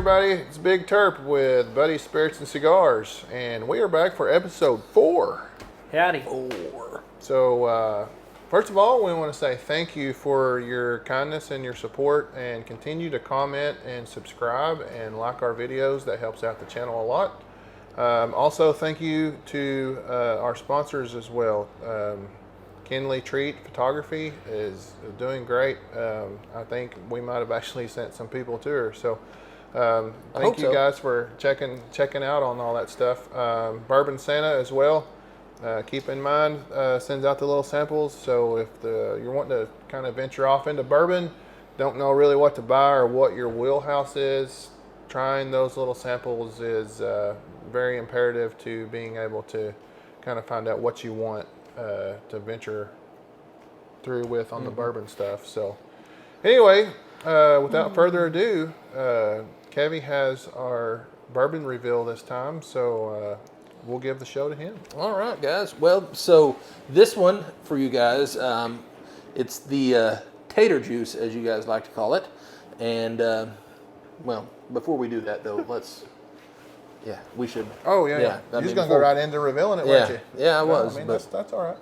everybody? It's Big Terp with Buddy Spirits and Cigars, and we are back for episode 4. Howdy. 4. So, first of all, we want to say thank you for your kindness and your support, and continue to comment and subscribe and like our videos. That helps out the channel a lot. Also, thank you to our sponsors as well. Kinley Treat Photography is doing great. I think we might have actually sent some people to her. So thank you guys for checking out on all that stuff. Bourbon Santa as well. Keep in mind, sends out the little samples. So if you're wanting to kind of venture off into bourbon, don't know really what to buy or what your wheelhouse is, trying those little samples is very imperative to being able to kind of find out what you want to venture through with on the bourbon stuff. So anyway, without further ado, Kevy has our bourbon reveal this time, so we'll give the show to him. All right, guys. Well, so this one for you guys, it's the tater juice, as you guys like to call it. And, well, before we do that, though, we should. Oh, yeah. You're just going to go right into revealing it, weren't you? Yeah, I was. I mean, that's all right.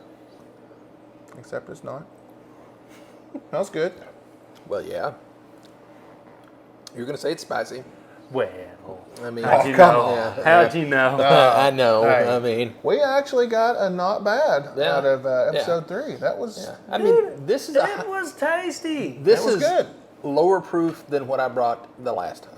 Except it's not. That's good. Well, yeah. You're going to say it's spicy. Well, I mean, how'd you come know? on. How'd you know? I know. Hey. I mean, We actually got a not bad Yeah. out of episode 3. That was I mean, this is It was tasty. this that was is good. lower proof than what I brought the last time.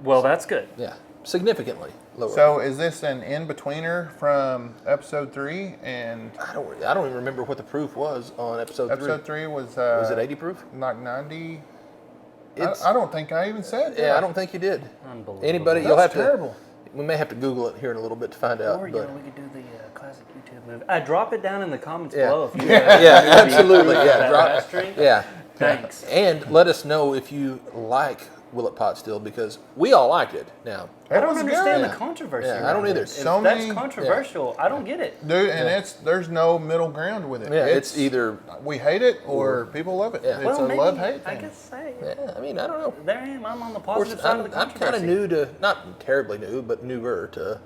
Well, that's good. Yeah, significantly lower. So is this an in-betweener from episode 3? And I don't even remember what the proof was on episode 3. episode 3 was Was it 80 proof? like 90. It's, I don't think I even said that. yeah, I don't think you did. Unbelievable. Anybody, That's you'll have terrible. to. We may have to Google it here in a little bit to find out. Or, you but know, we could do the classic YouTube movie. Drop it down in the comments Yeah. below if you yeah, absolutely. Yeah, drop. Drink. Yeah, Thanks. and let us know if you like Willet Pot Still, because we all liked it. Now, I don't was understand good. the controversy. Yeah, I don't around either. it. So If that's many- controversial. I don't get it. Dude, and there's no middle ground with it. yeah, it's either. we hate it or people love it. Yeah. It's Well, a maybe, love-hate I thing. guess say. Yeah, I mean, I don't know. There I am. I'm on the Of course, positive side of the I'm controversy. kind of new to, not terribly new, but newer to.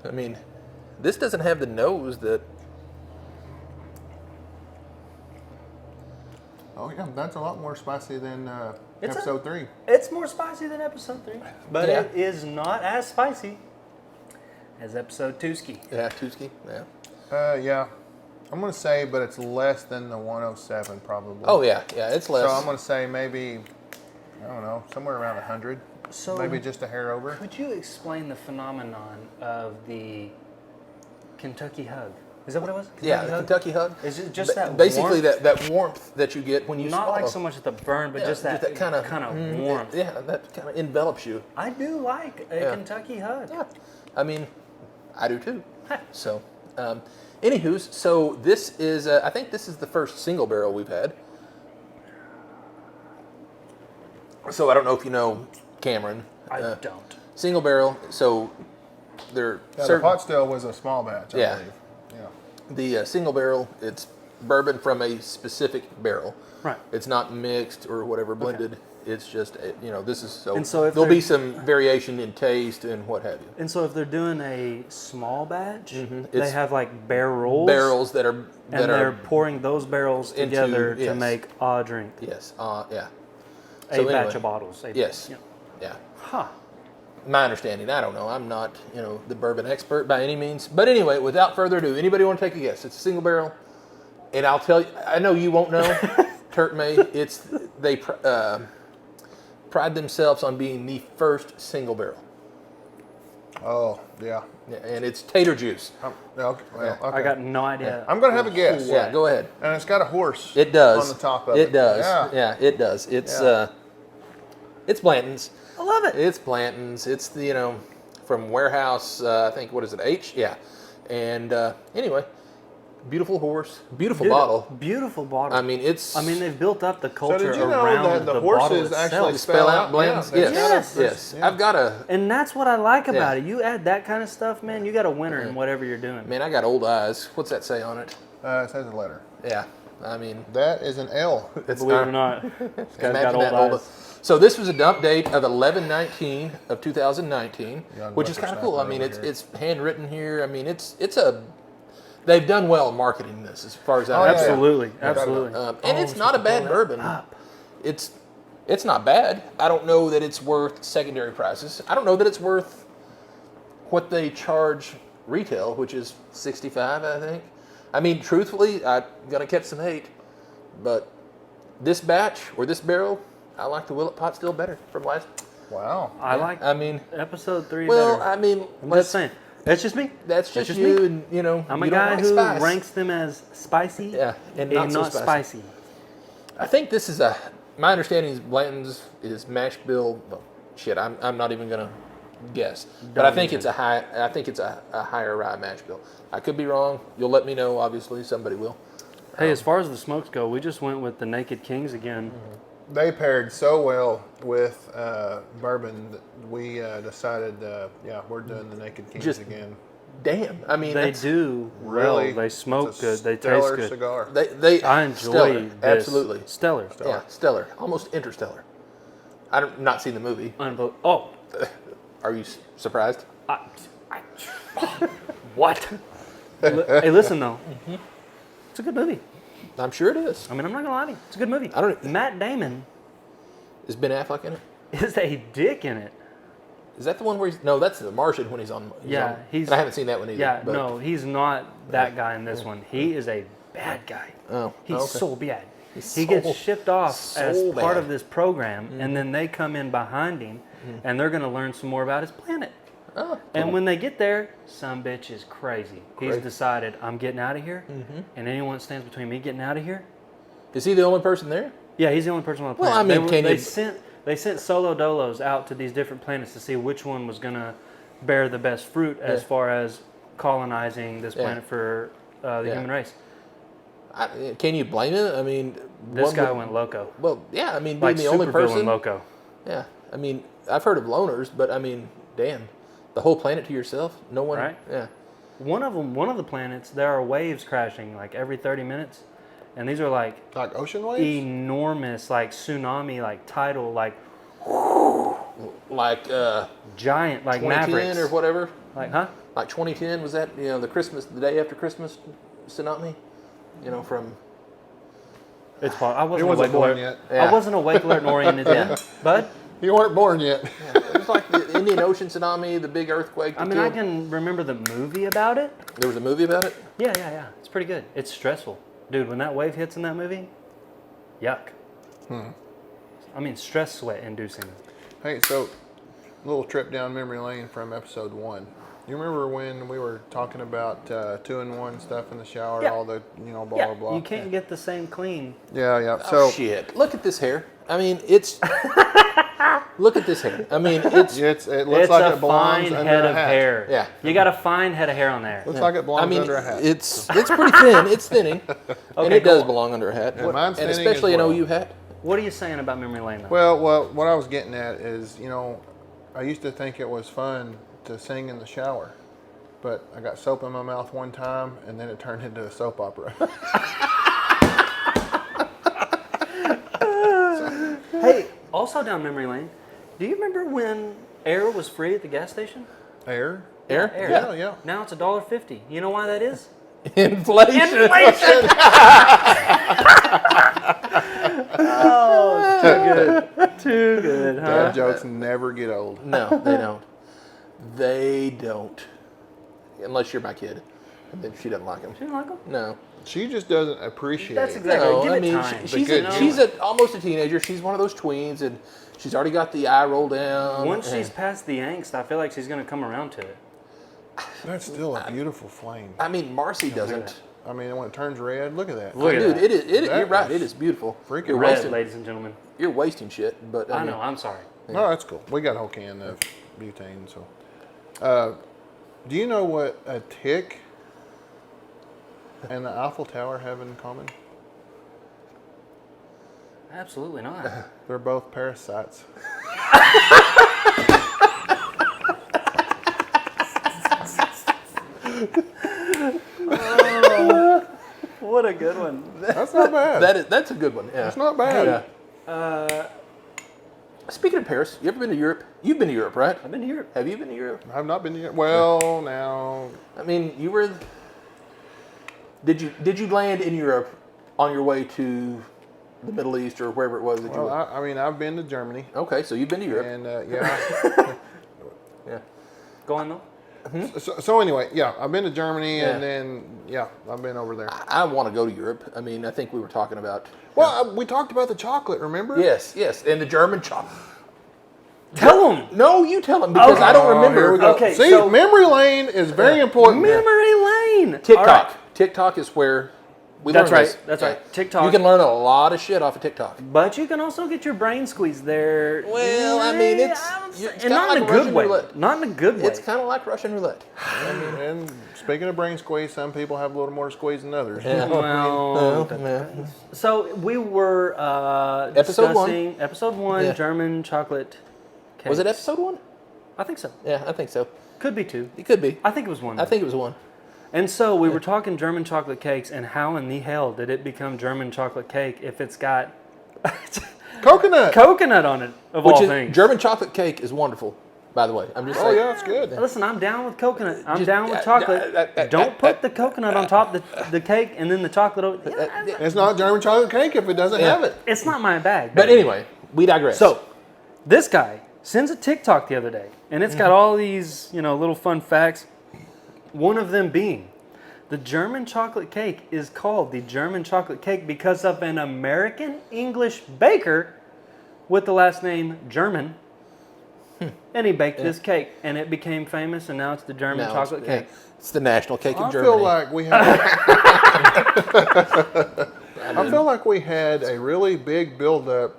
I mean, this doesn't have the nose that. Oh yeah, that's a lot more spicy than It's episode 3. It's more spicy than episode 3, but Yeah. it is not as spicy as episode 2 ski. Yeah, Tuski. Yeah. Yeah. I'm going to say, but it's less than the 107 probably. Oh yeah, it's less. So I'm going to say maybe, I don't know, somewhere around 100. So Maybe just a hair over. could you explain the phenomenon of the Kentucky hug? Is that what it was? Yeah, the hug? Kentucky hug. Is it just that basically warmth? that warmth that you get when you Not swallow. like so much the burn, but Yeah, just that kind of warmth. Yeah, that kind of envelops you. I do like a Kentucky hug. Yeah, I mean, I do too. So, anywho's, so this is I think this is the first single barrel we've had. So I don't know if you know Cameron. I don't. Single barrel. So they're Yeah, the certain. pot still was a small batch, I Yeah. believe. Yeah. The single barrel, it's bourbon from a specific barrel. Right. It's not mixed or whatever blended. It's just this is so. And so if there'll be they're- some variation in taste and what have you. And so if they're doing a small batch, they It's have like barrels. Barrels that are And that they're are pouring those barrels into- together to yes. make a drink. yes yeah. A So batch anyway, of bottles. Yes. Yeah. Yeah. Huh. My understanding, I don't know. I'm not, the bourbon expert by any means. But anyway, without further ado, anybody want to take a guess? It's a single barrel, and I'll tell you. I know you won't know. Turk may. They pride themselves on being the first single barrel, Oh, yeah. yeah, and it's tater juice. Okay. Well, okay. I got no idea. I'm going to have a guess. Yeah, go ahead. And it's got a horse It does on the top of it. It does. Yeah. Yeah, it does. It's Yeah. it's Blantons. I love it. It's Blantons. It's the from Warehouse. I think what is it? H. Yeah. And anyway, beautiful horse, beautiful Dude, bottle. Beautiful bottle. I mean, it's. they've built up the So culture did you know around that the bottle horses itself. actually spell out Blantons. Yeah, Yes, Yes. yes. Yeah. I've got a And that's what I like about Yeah. it. You add that kind of stuff, man, you got a winner in whatever you're doing. man. I got old eyes. What's that say on it? It says a letter. Yeah. I mean, That is an L. it's Believe it or not, this guy's got Imagine old that old. eyes. So this was a dump date of 11/19 of 2019, Young which is kind of cool. I mean, whippersnapper it's handwritten here. I mean, it's a they've done well in marketing this as far as I know. yeah. Absolutely, Yeah. absolutely. And it's not a bad bourbon. It's not bad. I don't know that it's worth secondary prices. I don't know that it's worth what they charge retail, which is $65, I think. I mean, truthfully, I'm gonna catch some hate, but this batch or this barrel, I like the Willet Pot still better from last. Wow. I like. I mean, episode 3 well, better. I mean, I'm just saying. That's just me. That's just just you, me. and you know, I'm a you don't guy like who spice. ranks them as spicy. Yeah, and not so spicy. spicy. I think this is a. My understanding is Blantons is mash bill. Well, shit, I'm not even gonna guess, but I think it's a high. I think it's a higher rye mash bill. I could be wrong. You'll let me know. Obviously, somebody will. Hey, as far as the smokes go, we just went with the Naked Kings again. They paired so well with bourbon that we decided, we're doing the Naked Kings Just again. Damn. I mean, They that's- do Really, well. They smoke it's a good. They taste stellar good. cigar. They I enjoy stellar. this. Absolutely. Stellar. Yeah, stellar. Almost interstellar. I've not seen the movie. Oh, Are you surprised? what? Hey, listen though. It's a good movie. I'm sure it is. I mean, I'm not gonna lie to you. It's a good movie. I don't- Matt Damon Is Ben Affleck in it? is a dick in it. Is that the one where he's? No, that's the Martian when he's on. Yeah, he's- I haven't seen that one either. Yeah, but- no, he's not that guy in this one. He is a bad guy. Oh, He's okay. so bad. He's He so- gets shipped off as so part bad. of this program, and then they come in behind him, and they're going to learn some more about his planet. Oh, And when they get there, some bitch is crazy. He's Crazy. decided, I'm getting out of here, and anyone that stands between me getting out of here, is he the only person there? yeah, he's the only person on the Well, planet. I mean, can you- They sent solo dolos out to these different planets to see which one was going to bear the best fruit as Yeah. far as colonizing this Yeah. planet for the Yeah. human race. Can you blame him? I mean, This one guy would- went loco. Well, yeah. I mean, being Like the only supervillain person. loco. Yeah. I mean, I've heard of loners, but I mean, damn, the whole planet to yourself. No one. Right. Yeah. One of the planets, there are waves crashing like every 30 minutes, and these are like Like ocean waves? enormous, like tsunami, like tidal, like Like giant, like 2010 mavericks, or whatever. like huh? Like 2010 was that? You know, the day after Christmas tsunami. You know, from. It's I He wasn't wasn't awake born alert. yet. Yeah. I wasn't awake alert and oriented then, but You weren't born yet. It was like the Indian Ocean tsunami, the big earthquake. I that mean, I killed- can remember the movie about it. There was a movie about it. Yeah. It's pretty good. It's stressful, dude. When that wave hits in that movie, yuck. I mean, stress sweat inducing. Hey, so little trip down memory lane from episode 1. You remember when we were talking about 2-in-1 stuff in the shower, Yeah. all the blah Yeah, blah blah. you can't get the same clean. Yeah. Oh So shit! Look at this hair. I mean, it's. Look at this hair. I mean, it's. it looks It's like a it belongs fine under head a of hat. hair. Yeah. You got a fine head of hair on there. Looks like it belongs I mean, under a hat. it's pretty thin. It's thinning, and Okay, it does cool. belong under a hat, And mine's and thinning especially as an well. OU hat. What are you saying about memory lane though? Well, what I was getting at is, I used to think it was fun to sing in the shower, but I got soap in my mouth one time, and then it turned into a soap opera. Hey, also down memory lane, do you remember when air was free at the gas station? Air? Air? Air. Yeah. Now it's $1.50. You know why that is? Inflation. Inflation. Oh, too good. Too good, huh? Dad jokes never get old. No, they don't. They don't. Unless you're my kid, and then she doesn't like them. You didn't like 'em? No. She just doesn't appreciate That's it. exactly. No, Give I it mean, time. she's good she's almost a teenager. She's one of those tweens, and she's already got the eye roll down. Once and- she's past the angst, I feel like she's going to come around to it. That's still a beautiful flame. I mean, Marcy doesn't. I mean, when it turns red, look at that. Look at Dude, that. it is. That You're right. is It is beautiful. freaking You're Red, wasting. ladies and gentlemen. You're wasting shit. But I mean, know. I'm sorry. No, that's cool. We got a whole can of butane. So, do you know what a tick and the Eiffel Tower have in common? Absolutely not. They're both parasites. What a good one. That's not bad. That's a good one. Yeah. That's not bad. Yeah. Speaking of Paris, you ever been to Europe? You've been to Europe, right? I've been to Europe. Have you been to Europe? I've not been yet. Well, now. I mean, you were. Did you land in Europe on your way to the Middle East or wherever it was that you Well, were? I mean, I've been to Germany, Okay, so you've been to Europe. and yeah. Yeah. Go on though. So anyway, yeah, I've been to Germany, Yeah. and then yeah, I've been over there. I want to go to Europe. I mean, I think we were talking about. Well, we talked about the chocolate. Remember? Yes, and the German chocolate. Tell them. No, you tell them because I don't Oh, remember. here we go. Okay, See, so- memory lane is very important. Memory lane. TikTok. All right. TikTok is where we That's learn right. this. That's Yeah. right. TikTok. You can learn a lot of shit off of TikTok. But you can also get your brain squeezed there. Well, I mean, it's and kinda not like in a good Russian way. roulette. Not in a good way. It's kind of like Russian roulette. And speaking of brain squeeze, some people have a little more squeeze than others. Yeah. Well, Yeah. so we were Episode one. discussing episode 1, Yeah. German chocolate cake. Was it episode 1? I think so. Yeah, I think so. Could be 2. It could be. I think it was 1. I think it was 1. And so we were talking German chocolate cakes, and how in the hell did it become German chocolate cake if it's got Coconut. coconut on it, of Which all is things? German chocolate cake is wonderful, by the way. I'm just Oh saying. yeah, it's good. Listen, I'm down with coconut. I'm Just- down with chocolate. Don't put the coconut on top of the cake and then the chocolate over. Yeah, It's not German chocolate cake if it doesn't Yeah. have it. it's not my bag. But baby. anyway, we digress. So, this guy sends a TikTok the other day, and it's got all these, little fun facts. One of them being, the German chocolate cake is called the German chocolate cake because of an American English baker with the last name German. And he baked this cake, and it became famous, and now it's the German Now chocolate it's, cake. it's the national cake of I Germany. feel like we had. I feel like we had a really big buildup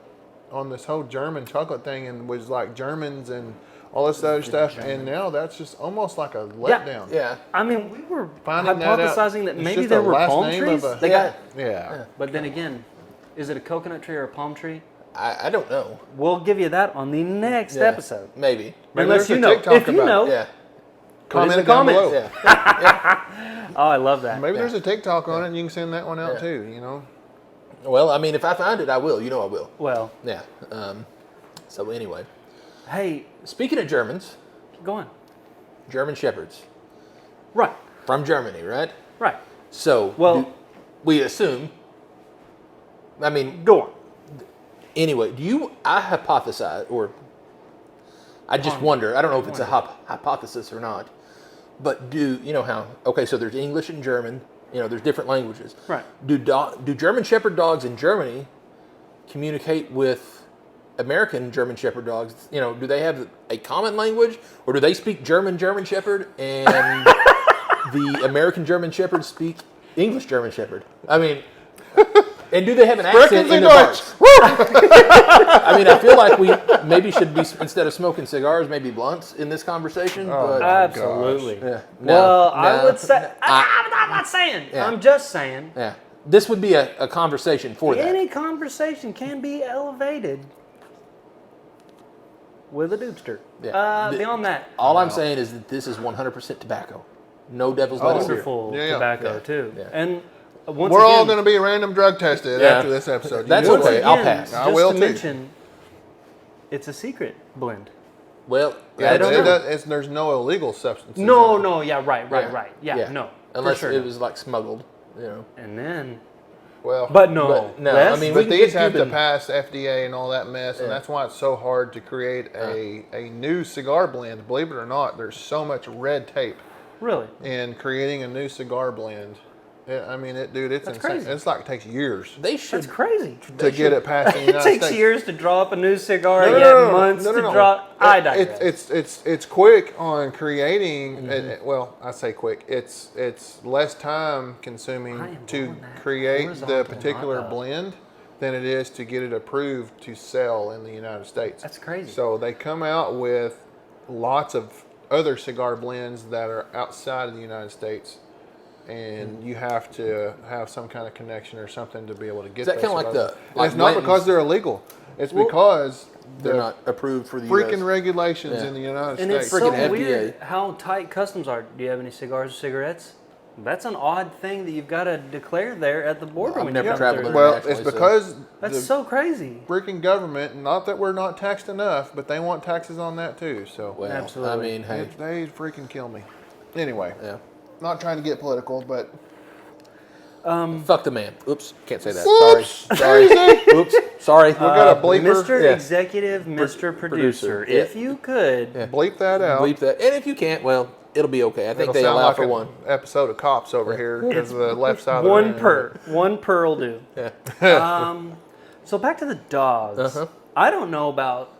on this whole German chocolate thing, and was like Germans and all this other stuff, and now that's just almost like a letdown. Yeah. I mean, we were Finding that out, hypothesizing that it's maybe just there a were last palm name trees. of a- They Yeah. got, Yeah. but then again, is it a coconut tree or a palm tree? I don't know. We'll give you that on the next Yeah. episode. Maybe. Maybe Unless there's you a know. TikTok If you about it. know. Yeah. Comment the it down comments. below. Yeah. Oh, I love that. Maybe there's a TikTok on it, and you can send that one out Yeah. too. You know. Well, I mean, if I find it, I will. You know I will. Well, Yeah. So anyway, hey, speaking of Germans, keep going. German Shepherds Right, from Germany, right? right. So, Well- we assume. I mean, Go on. anyway, I hypothesize, or I just wonder, I don't know if it's a hypothesis or not, but you know how, okay, so there's English and German, there's different languages. Right. Do German Shepherd dogs in Germany communicate with American German Shepherd dogs? Do they have a common language, or do they speak German Shepherd and the American German Shepherds speak English German Shepherd? I mean, and do they have an accent in the barks? I mean, I feel like we maybe should be, instead of smoking cigars, maybe blunts in this conversation. But Absolutely. yeah, Well, I no, would say. I'm not saying. Yeah. I'm just saying. yeah, this would be a conversation for that. Any conversation can be elevated with a dubster. Yeah. Beyond that, All I'm saying is that this is 100% tobacco. No devil's lettuce here. wonderful Yeah, yeah. tobacco Yeah. too. Yeah. And once We're all again, going to be random drug tested Yeah. after this episode. That's You know okay. that. I'll pass. I Just will to too. mention, it's a secret blend. Well, Yeah, don't know. there's no illegal substances. No, in it. no, yeah, right. Yeah, no, Unless for sure. it was like smuggled, And then, Well, but no, But no, less? I mean, we but can these get have to Cuban- pass FDA and all that mess, and Yeah. that's why it's so hard to create a new cigar blend. Believe it or not, there's so much red tape really, in creating a new cigar blend. I mean, dude, it's That's insane. crazy. It's like it takes years They should. that's crazy. to get it past the It United takes States. years to draw up a new cigar, No, yet no, no, months no, to no. draw. I digress. It's quick on creating. Mm-hmm. Well, I say quick. It's less time consuming I am to on that create horizontal, the particular not up. blend than it is to get it approved to sell in the United States. That's crazy. So they come out with lots of other cigar blends that are outside of the United States. And you have to have some kind of connection or something to be able to get. Is that those kinda like cigars. the- And like it's not Blantons? because they're illegal. It's because They're the not approved for the freaking US. regulations Yeah. in the United and States. it's so Freaking weird FDA. how tight customs are. Do you have any cigars or cigarettes? That's an odd thing that you've got to declare there at the border. I've when never you come traveled through. there. Well, Actually, it's so- because That's the so crazy. freaking government, not that we're not taxed enough, but they want taxes on that too. So Well, Absolutely. I mean, hey, they freaking kill me. Anyway, yeah. not trying to get political, but Fuck the man. Oops, can't say that. Whoops, Sorry. Oops, sorry. we got a bleeper. Mr. Yeah. Executive, Mr. Producer, Yeah. if you could, Bleep that out. Bleep that. And if you can't, well, it'll be okay. I think It'll they sound allow like for an one. episode of Cops over here because the left side of the one room. per will do. Yeah. So back to the dogs. Uh-huh. I don't know about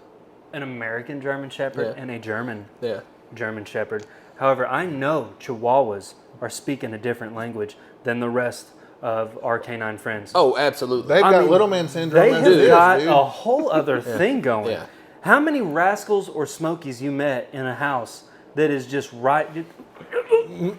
an American German Shepherd Yeah. and a German Yeah. German Shepherd. However, I know Chihuahuas are speaking a different language than the rest of our canine friends. Oh, absolutely. They've I got mean, little man syndrome. They as have it is, got dude. a whole other thing going. Yeah. How many rascals or smokies you met in a house that is just right?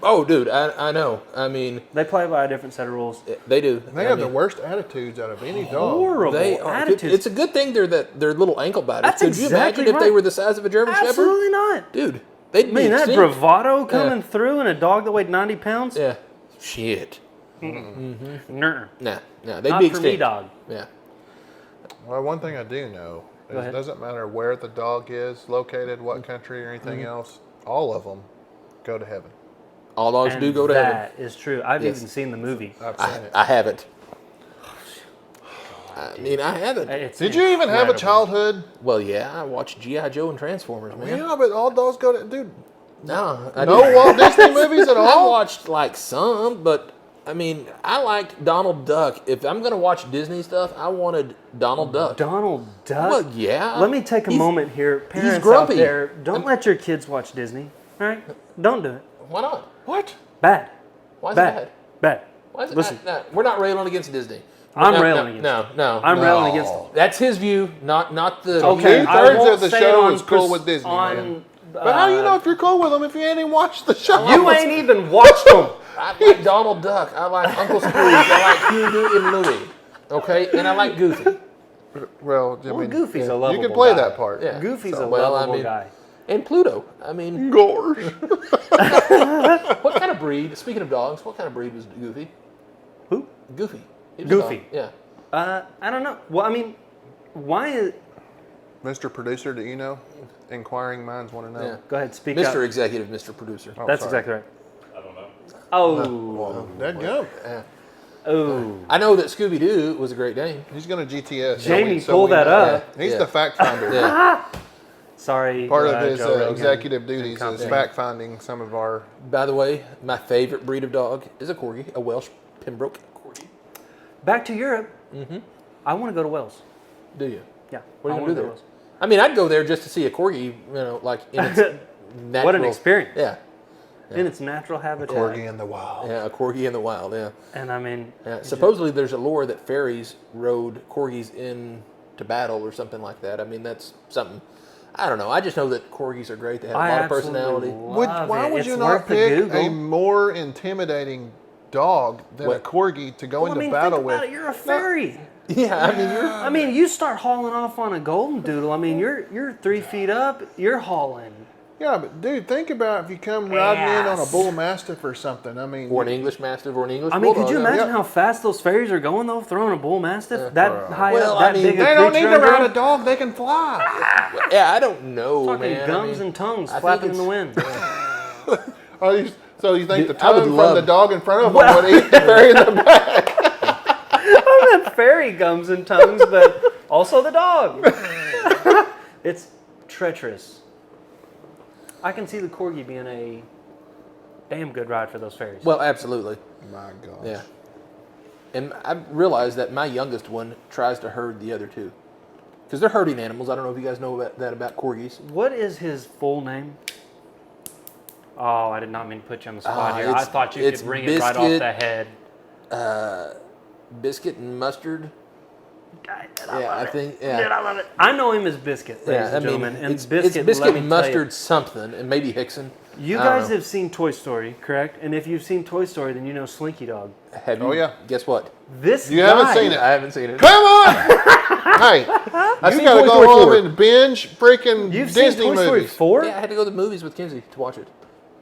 Oh, dude, I know. I mean, They play by a different set of rules. they do. They I have the mean, worst attitudes out of any dog. Horrible They are. attitudes. It's a good thing they're little ankle biters. That's Could you exactly imagine if they right. were the size of a German Absolutely not. Shepherd? Dude, they'd I be mean, that extinct. bravado coming through in a dog that weighed 90 pounds? Yeah. Shit. Nuh. Nah, they'd Not be for extinct. me, dog. Yeah. Well, one thing I do know is ahead. it doesn't matter where the dog is located, what country or anything else, all of them go to heaven. All dogs And do go to heaven. That is true. I've Yes. even seen the movie. I've seen it. I haven't. I mean, I haven't. It's Did you even have a incredible. childhood? Well, yeah, I watched G.I. Joe and Transformers, man. Yeah, but all dogs go to dude. No, I No didn't. Walt Disney movies at I all. watched like some, but I mean, I liked Donald Duck. If I'm gonna watch Disney stuff, I wanted Donald Duck. Donald Duck? Well, yeah. Let me take a He's- moment here. Parents out grumpy. there, don't let your kids watch Disney. All right? Don't do it. Why not? What? Bad. Why is it Bad. bad? Bad. Why is it Listen, no, we're not railing against Disney. I'm No, railing no, against no, it. no. I'm no. railing against it. That's his view, not the. Okay, Two I thirds won't of the say show on is cool pers- with Disney, on, man. But how you know if you're cool with them if you ain't even watched the show? You ain't even watched them. I like Donald Duck. I like Uncle Scrooge. I like Hugo and Louie. Okay, and I like Goofy. Well, I Well, mean, Goofy's a lovable you can play guy. that part. Yeah. Goofy's So, a well, I lovable mean- guy. And Pluto. I mean, Gorge. what kind of breed? Speaking of dogs, what kind of breed was Goofy? Who? Goofy. He was a Goofy. dog. Yeah. I don't know. Well, I mean, why is... Mr. Producer, do you know? Inquiring minds want to know. Yeah. Go ahead, speak Mr. up. Executive, Mr. Producer. Oh, That's sorry. exactly right. I don't know. Oh. Dead gum. Yeah. Oh. I know that Scooby Doo was a Great Dane. He's going to GTS. Jamie, so pull we that know. up. He's Yeah. the fact finder. Yeah. Sorry. Part of his Joe Rogan. executive duties is Company. fact finding some of our. By the way, my favorite breed of dog is a Corgi, a Welsh Pembroke Corgi. Back to Europe. Mm-hmm. I want to go to Wales. Do you? Yeah. What are I you wanna gonna do go there? to Wales. I mean, I'd go there just to see a Corgi, you know, like in its natural. What an experience. Yeah. In its natural habitat. Corgi in the wild. Yeah, a Corgi in the wild, yeah. And I mean, Yeah, supposedly there's a lore that fairies rode corgis into battle or something like that. I mean, that's something. I don't know. I just know that corgis are great. They have a lot of personality. Why would It's you worth not the pick Google. a more intimidating dog than a What? corgi to go Well, I into mean, battle think with? about it. You're a fairy. Yeah, I mean, you're. I mean, you start hauling off on a golden doodle. I mean, you're 3 feet up. You're hauling. Yeah, but dude, think about if you come riding in on a Ass. bull mastiff or something. I mean, Or an English Mastiff or an English I mean, Bulldog. could you imagine yeah. how fast those fairies are going though, throwing a bull mastiff that high Well, up, I that mean, big a they don't need creature to under ride them? a dog; they can fly. Yeah, I don't know, Talking man. gums I mean, and tongues I think flapping in the it's- wind. So you think the Dude, I would tongue from love- the dog in front of them would eat the fairy in the back? I meant fairy gums and tongues, but also the dog. It's treacherous. I can see the corgi being a damn good ride for those fairies. Well, absolutely. My God. Yeah. And I realized that my youngest one tries to herd the other two. Because they're herding animals. I don't know if you guys know that about corgis. What is his full name? Oh, I did not mean to put you on the spot here. I it's- thought you it's could ring it right off Biscuit. the head. Biscuit and mustard. I Yeah, love I it. think. Dude, Yeah. I love it. I know him as Biscuit, ladies Yeah, I and mean, gentlemen. And it's Biscuit, biscuit let me and tell you, mustard something, and maybe Hickson. You I don't guys know. have seen Toy Story, correct? And if you've seen Toy Story, then you know Slinky Dog. Have you? Oh, yeah. Guess what? This You guy, haven't seen it. I haven't seen it. Come on! Hey, you seen gotta Toy go Story home 4. and binge freaking You've Disney seen Toy Story movies. 4? Yeah, I had to go to the movies with Kinsey to watch it.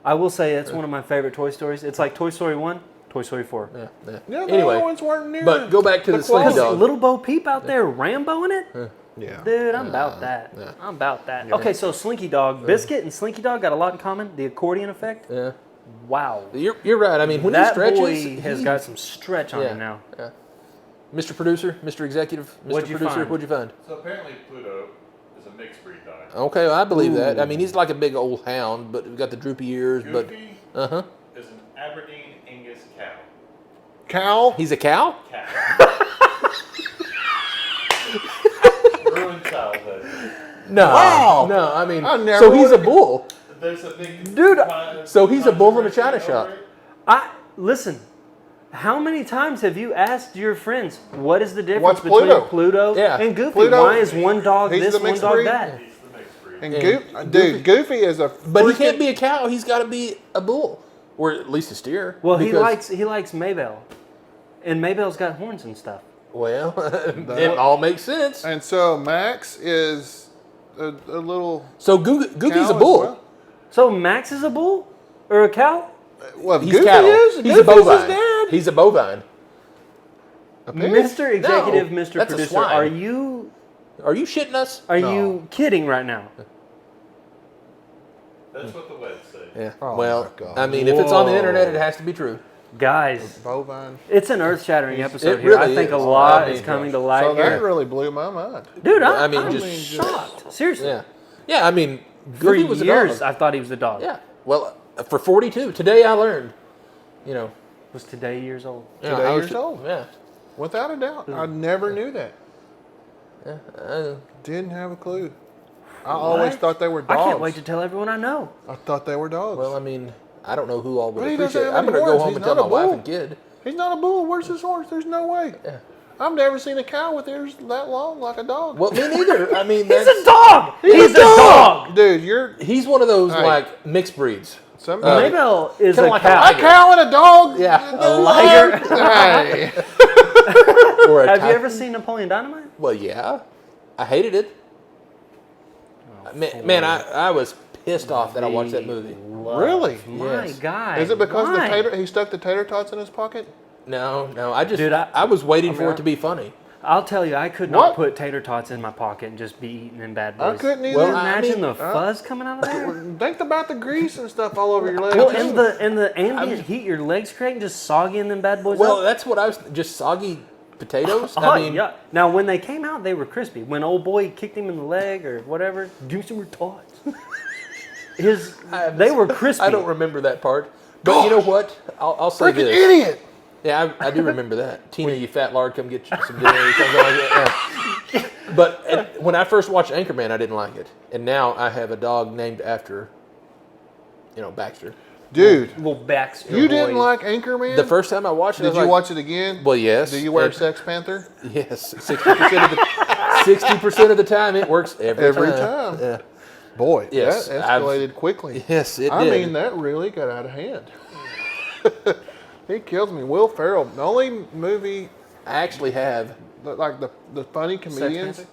I will say it's one of my favorite Toy Stories. It's like Toy Story 1, Toy Story 4. Yeah. Yeah, the Anyway, other ones weren't near. but go back to the Slinky quality. Dog. Little Bo Peep out there Rambo in it? Yeah. Dude, I'm about that. yeah. I'm about that. Okay, so Slinky Dog. Biscuit and Slinky Dog got a lot in common. The accordion effect. Yeah. Wow. You're right. I mean, when he That stretches, boy has got some stretch on him now. Yeah. Mr. Producer, Mr. Executive, Mr. What'd you Producer, find? what'd you find? So apparently Pluto is a mixed breed dog. Okay, well, I believe that. I mean, he's like a big old hound, but we've got the droopy ears. Goofy But is an Aberdeen Angus cow. Cow. he's a cow. Cow. Ruined childhood. No, Wow. no. I mean, I never so he's a would've- bull. There's a big Dude, so he's a bull in a china shop. Listen. How many times have you asked your friends what is the difference What's between Pluto? Pluto Yeah. and Goofy? Pluto, Why is one dog he's this, the one mixed dog breed? that? He's the mixed breed. And dude, Goofy is a. But he freaking- can't be a cow. He's got to be a bull, or at least a steer. Well, because- he likes Maybell, and Maybell's got horns and stuff. Well, it all makes sense. And so Max is a little. So Goofy's cow a as bull. well. So Max is a bull or a cow? Well, if He's Goofy cattle. is. He's Goofy's a bovine. his dad. He's a bovine. A pig? Mr. Executive, No, Mr. that's a Producer, swine. are you Are you shitting us? you kidding right now? That's what the webs say. Yeah. Oh well, my God. I mean, if it's on the Whoa. internet, it has to be true. Guys, Bovine. it's an earth-shattering episode it here. I really think a is. lot I mean, is coming to light So that here. really blew my mind. Dude, I I'm mean, just- shocked. Seriously. Yeah. Yeah. I mean, For Goofy was a years, dog. I thought he was a dog. Yeah. Well, for 42, today I learned. You know. Was today years old. Yeah, Today I was- years old. Yeah. Without a doubt. I never knew that. Yeah. Didn't have a clue. I always What? thought they were I dogs. can't wait to tell everyone I know. I thought they were dogs. Well, I mean, I don't know who all would But he doesn't appreciate it. have I'm any going to go horns. home He's and tell not my a wife bull. and kid. He's not a bull. Where's his horns? There's no way. Yeah. I've never seen a cow with ears that long like a dog. Well, me neither. I mean, He's that's, a dog. He's a dog. Dude, you're he's one of those Hey. like mixed breeds. somebody. Maybell is kinda a like a cow. a cow and a dog. Yeah. A liger. Hey. Or a Have you type- ever seen Napoleon Dynamite? Well, yeah. I hated it. Man, I was pissed off that I watched that movie. Really? My Yes. God. Is it because Why? he stuck the tater tots in his pocket? No, I just, Dude, I was waiting for mean, it to be funny. I'll tell you, I could not What? put tater tots in my pocket and just be eating in Bad I Boys. couldn't either. Well, Imagine I mean, the fuzz coming out of there. Think about the grease and stuff all over your legs. Well, too. and the ambient heat your legs create, just soggy in them Bad Boys. Well, up. that's what I was, just soggy potatoes. Oh, I mean, yeah. Now, when they came out, they were crispy. When old boy kicked him in the leg or whatever, give me some more tots. They were crispy. I don't remember that part. But you know what? I'll say freaking this. idiot. Yeah, I do remember that. Tina, you fat lard, come get you some dinner or something like that. Yeah. But when I first watched Anchorman, I didn't like it. And now I have a dog named after, Baxter. Dude, Little Baxter you didn't boy. like Anchorman? The first time I watched it, I Did was you like, watch it again? Well, yes. Do you wear And- Sex Panther? Yes, 60% of the time it works every time. Yeah. Boy, Yes, that escalated quickly. Yes, it I did. mean, that really got out of hand. He kills me. Will Ferrell, the only movie, I actually have. like the funny comedians, Panther?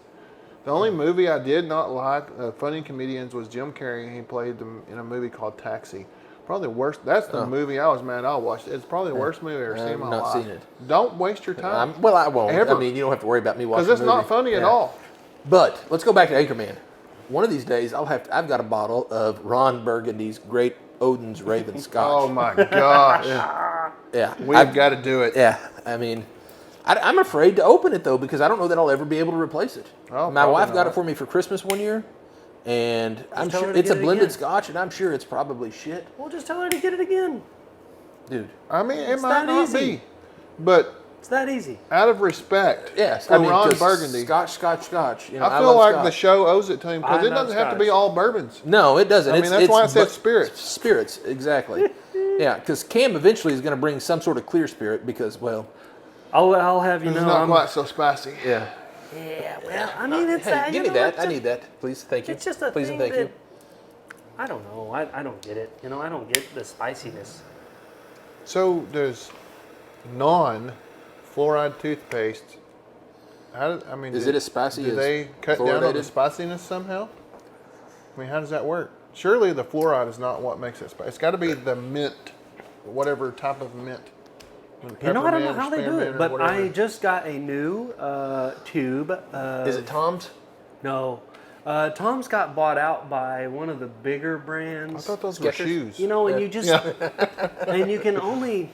the only movie I did not like, funny comedians, was Jim Carrey, and he played them in a movie called Taxi. Probably the worst. That's the movie I was mad I watched. It's probably the worst movie I've ever seen in I've my not life. seen it. Don't waste your time. Well, I won't. Ever. I mean, you don't have to worry about me watching Because it's the not movie. funny at Yeah. all. But let's go back to Anchorman. One of these days, I've got a bottle of Ron Burgundy's Great Odin's Raven Scotch. Oh my gosh. Yeah, We've got to do it. Yeah, I mean, I'm afraid to open it though because I don't know that I'll ever be able to replace it. Oh, My probably wife got not. it for me for Christmas one year, and I'm tell sure her to it's a get it blended again. Scotch, and I'm sure it's probably shit, Well, just tell her to get it again. dude. I mean, it It's might that not easy. be. But It's that easy. out of respect Yes, for I mean, Ron 'cause Burgundy, Scotch. You know, I feel love like Scotch. the show owes it to him because I it love doesn't have to be Scotch. all bourbons. No, it doesn't. I mean, that's why it says but- spirits. Spirits, exactly. Yeah, because Cam eventually is going to bring some sort of clear spirit because, well, I'll have you It's know. not I'm, quite so spicy. yeah. Yeah, well, I mean, it's Hey, you give me know, that. it's I just- need that, please. Thank you. It's just a please thing and thank that you. I don't know. I don't get it. You know, I don't get the spiciness. So does non-fluoride toothpaste? Is it as spicy do as they cut down on the fluoridated? spiciness somehow? I mean, how does that work? surely the fluoride is not what makes it spicy. It's got to be the mint, whatever type of mint. You know, I don't know Peppermint or how they do spearmint it, or but whatever. I just got a new tube. Is it Tom's? No. Tom's got bought out by one of the bigger I brands. thought those were Skechers? shoes. You know, and you just Yeah. and you can only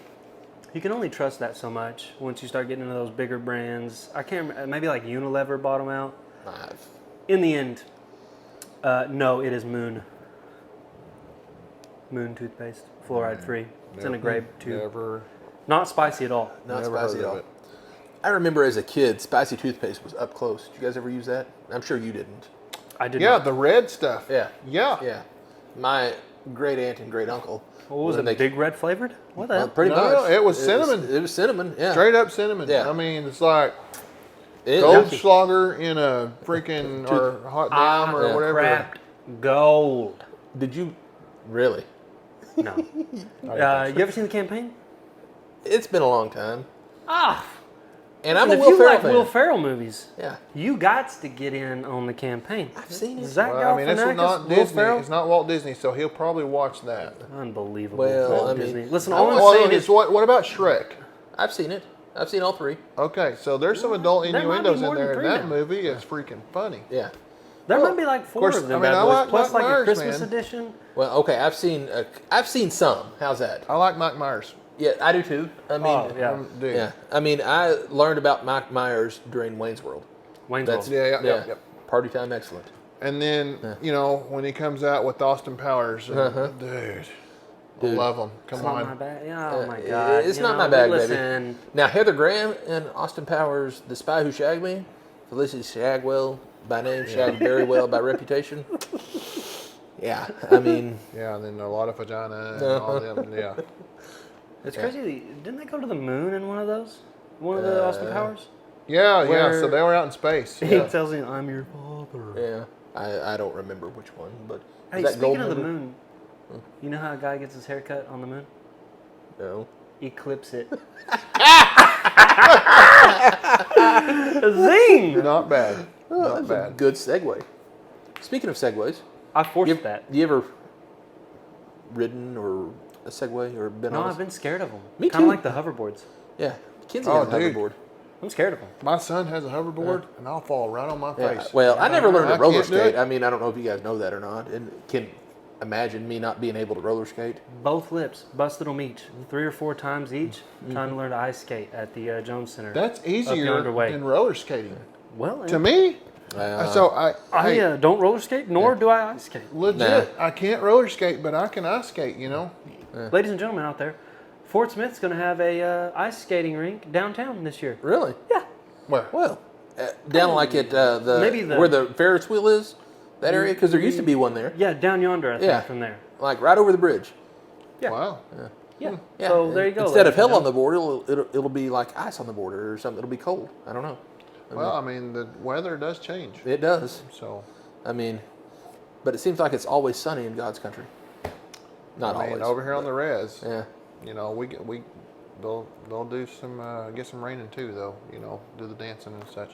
trust that so much once you start getting into those bigger brands. I can't remember, maybe like Unilever bought them out. In the end, no, it is Moon toothpaste, fluoride free. It's in a grape tube. Never. Not spicy at all. Not Never spicy heard at of all. it. I remember as a kid, spicy toothpaste was up close. Did you guys ever use that? I'm sure you didn't. I did Yeah, not. the red stuff. Yeah. Yeah. Yeah. My great aunt and great uncle. What was it? Big red flavored? What the Well, hell? pretty No, much. it was cinnamon. It was cinnamon. Yeah. Straight up cinnamon. Yeah. I mean, it's like It- Goldschlager in a freaking or hot damn or yeah. whatever. Crapped gold. Did you really? No. You ever seen the campaign? It's been a long time. Ah. And I'm if a Will you Ferrell like fan. Will Ferrell movies, Yeah. you got to get in on the campaign. I've seen it. Zach Well, I mean, this is Galifianakis, not Will Disney. Ferrell? It's not Walt Disney, so he'll probably watch that. Unbelievable. Well, Walt I mean, Disney. Listen, I all I'm Well, saying is what about Shrek? I've seen it. I've seen all three. Okay, so there's some adult There might be innuendos in more than there, and three that now. movie is freaking funny. Yeah. there well, might be like four course, of them I mean, bad I boys, like plus Mike like Myers, a Christmas man. edition. Well, okay. I've seen some. How's that? I like Mike Myers. Yeah, I do too. I mean, Oh, yeah. Dude. yeah. I mean, I learned about Mike Myers during Wayne's World. Wayne's That's World. Yeah. Party time, excellent. And then, you know, when he comes out with Austin Powers, dude, I Dude. love him. Come It's not on. my bag. Yeah, oh my Uh, God. it's You not know, my bag, baby. listen, Now Heather Graham and Austin Powers, The Spy Who Shagged Me, Felicity Shagwell by name, shagged very well by reputation. Yeah, I mean, Yeah, and then a lot of vagina and all them. Yeah. It's crazy. Didn't they go to the moon in one of those? One of the Austin Powers? Yeah, yeah. Where- So they were out in space. He Yeah. tells him, "I'm your father." yeah, I don't remember which one, but Hey, is that speaking Gold of the Member? moon, you know how a guy gets his hair cut on the moon? No. He clips it. Zing! Not bad. Not That's a bad. good segue. Speaking of segues, I forced you, that. you ever ridden or a Segway or been No, on? I've been scared of them. Me Kind of too. like the hoverboards. Yeah, Kinsey Oh, has a dude. hoverboard. I'm scared of them. My son has a hoverboard, and I'll fall right on my Yeah, face. well, I never learned to I roller can't do skate. it. I mean, I don't know if you guys know that or not, and can imagine me not being able to roller skate. Both lips, busted them each, 3 or 4 times each, trying to learn to ice skate at the Jones Center. That's easier yonder way. than roller skating. well, To me, so I hey, don't roller skate, nor do I ice skate. legit, I can't roller skate, but I can ice skate, you know? Ladies and gentlemen out there, Fort Smith's going to have a ice skating rink downtown this year. Really? Yeah. Where? Well, down like at Maybe the- where the Ferris wheel is, that area, because there used to be one there, Yeah, down yonder, I think, Yeah. from there. like right over the bridge. Yeah. Wow. Yeah. Yeah. So there you go. Instead of ladies and hell on the board, it'll be like ice on the border or something. It'll be cold. I don't know. Well, I mean, the weather does change. It does. So, I mean, but it seems like it's always sunny in God's country. Not I mean, always. over here on the res, Yeah. you know, they'll do some, get some raining too, though, you know, do the dancing and such.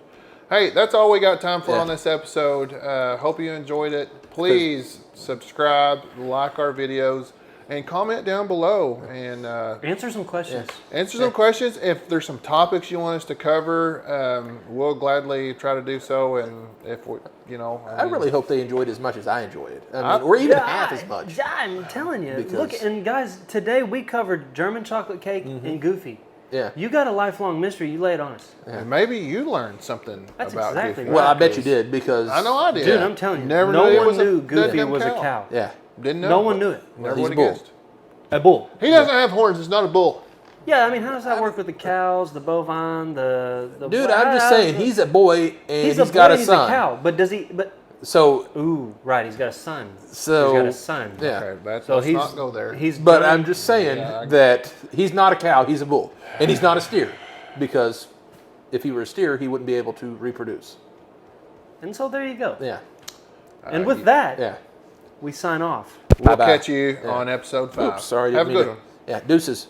Hey, that's all we got time for Yeah. on this episode. Hope you enjoyed it. Please subscribe, like our videos, and comment down below and Answer some questions. answer some questions. If there's some topics you want us to cover, we'll gladly try to do so. And if we, you know, I really hope they enjoyed as much as I enjoy it. I mean, or even half as much. Yeah, I'm telling you. Because- Look, and guys, today we covered German chocolate cake and Goofy. Yeah. You got a lifelong mystery. You lay it on us. and maybe you learned something That's about exactly Goofy. right. Well, I bet you did because I know I did. Dude, I'm telling you, Never no knew it one was a knew Goofy goddamn was a cow. Yeah. Didn't know. No one knew it. Never He's would a have bull. guessed. A bull. He doesn't have horns. It's not a bull. Yeah, I mean, how does that work with the cows, the bovine, the Dude, I'm just saying, he's a boy and he's a got boy, a he's son. a cow, but does he? But So, ooh, right, he's got a son. So- he's got a son. yeah. Okay, let's So he's not go there. He's But done- I'm just saying that he's not a cow, he's a bull. And he's not a steer because if he were a steer, he wouldn't be able to reproduce. and so there you go. Yeah. And with that, Yeah. we sign off. We'll Bye-bye. catch you Yeah. on episode 5. Oops, sorry. Have a didn't mean good to- one. Yeah, deuces.